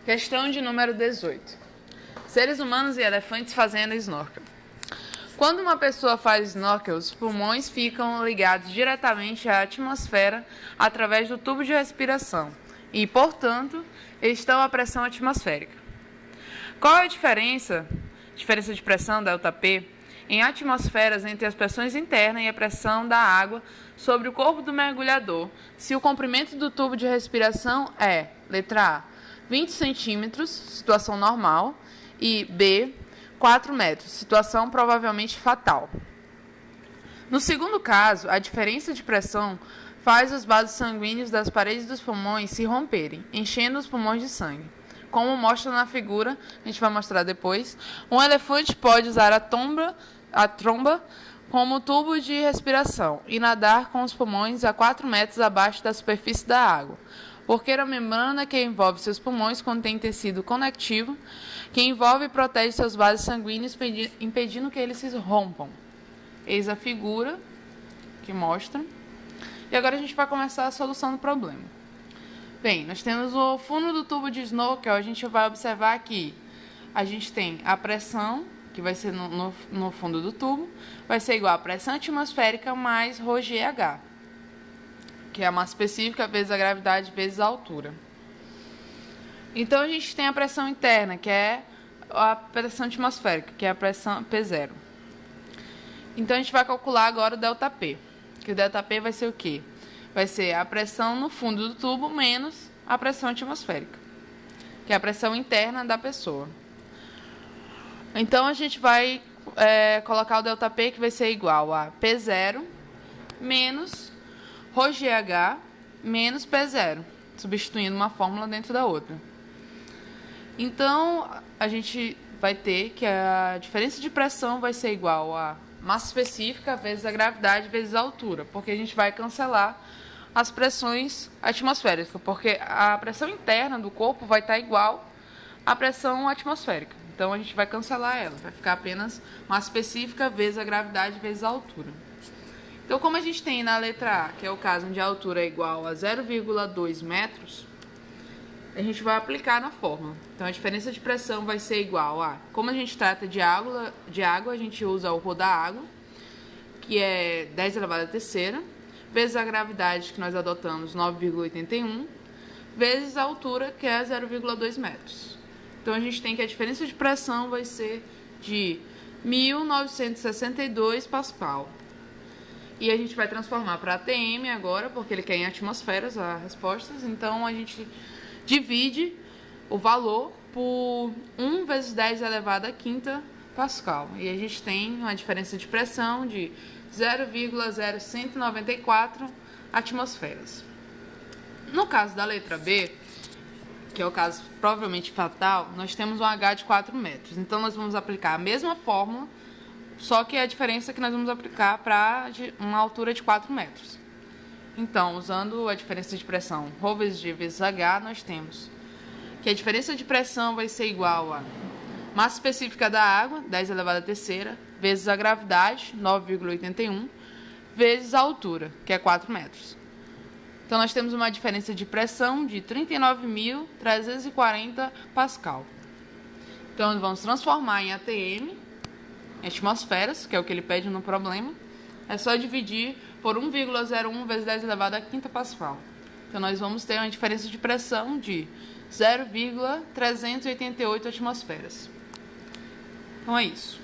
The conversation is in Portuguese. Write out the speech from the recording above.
Questão de número 18. Seres humanos e elefantes fazendo snorkel. Quando uma pessoa faz snorkel, os pulmões ficam ligados diretamente à atmosfera através do tubo de respiração e, portanto, estão à pressão atmosférica. Qual é a diferença de pressão, ΔP, em atmosferas entre as pressões internas e a pressão da água sobre o corpo do mergulhador, se o comprimento do tubo de respiração é, letra A, 20 centímetros, situação normal, e B, 4 metros, situação provavelmente fatal. No segundo caso, a diferença de pressão faz os vasos sanguíneos das paredes dos pulmões se romperem, enchendo os pulmões de sangue. Como mostra na figura, a gente vai mostrar depois, um elefante pode usar a tromba como tubo de respiração e nadar com os pulmões a 4 metros abaixo da superfície da água, porque a membrana que envolve seus pulmões contém tecido conectivo que envolve e protege seus vasos sanguíneos, impedindo que eles se rompam. Eis a figura que mostra. E agora a gente vai começar a solução do problema. Bem, nós temos o fundo do tubo de snorkel, a gente vai observar aqui. A gente tem a pressão, que vai ser no fundo do tubo, vai ser igual a pressão atmosférica mais ρgH, que é a massa específica vezes a gravidade vezes a altura. Então, a gente tem a pressão interna, que é a pressão atmosférica, que é a pressão P0. Então, a gente vai calcular agora o ΔP, que o ΔP vai ser o quê? Vai ser a pressão no fundo do tubo menos a pressão atmosférica, que é a pressão interna da pessoa. Então, a gente vai colocar o ΔP, que vai ser igual a P0 menos ρgH menos P0, substituindo uma fórmula dentro da outra. Então, a gente vai ter que a diferença de pressão vai ser igual a massa específica vezes a gravidade vezes a altura, porque a gente vai cancelar as pressões atmosféricas, porque a pressão interna do corpo vai estar igual à pressão atmosférica. Então, a gente vai cancelar ela, vai ficar apenas massa específica vezes a gravidade vezes a altura. Então, como a gente tem na letra A, que é o caso onde a altura é igual a 0,2 metros, a gente vai aplicar na fórmula. Então, a diferença de pressão vai ser igual a... Como a gente trata de água, a gente usa o rho da água, que é 10 elevado à terceira, vezes a gravidade, que nós adotamos, 9,81, vezes a altura, que é 0,2 metros. Então, a gente tem que a diferença de pressão vai ser de 1.962 Pascal. E a gente vai transformar para ATM agora, porque ele quer em atmosferas as respostas. Então, a gente divide o valor por 1 vezes 10 elevado à quinta Pascal. E a gente tem uma diferença de pressão de 0,0194 atmosferas. No caso da letra B, que é o caso provavelmente fatal, nós temos um H de 4 metros. Então, nós vamos aplicar a mesma fórmula, só que a diferença é que nós vamos aplicar para uma altura de 4 metros. Então, usando a diferença de pressão ρ vezes G vezes H, nós temos que a diferença de pressão vai ser igual a massa específica da água, 10 elevado à terceira, vezes a gravidade, 9,81, vezes a altura, que é 4 metros. Então, nós temos uma diferença de pressão de 39.340 Pascal. Então, vamos transformar em ATM, atmosferas, que é o que ele pede no problema. É só dividir por 1,01 vezes 10 elevado à quinta Pascal. Então, nós vamos ter uma diferença de pressão de 0,388 atmosferas. Então, é isso.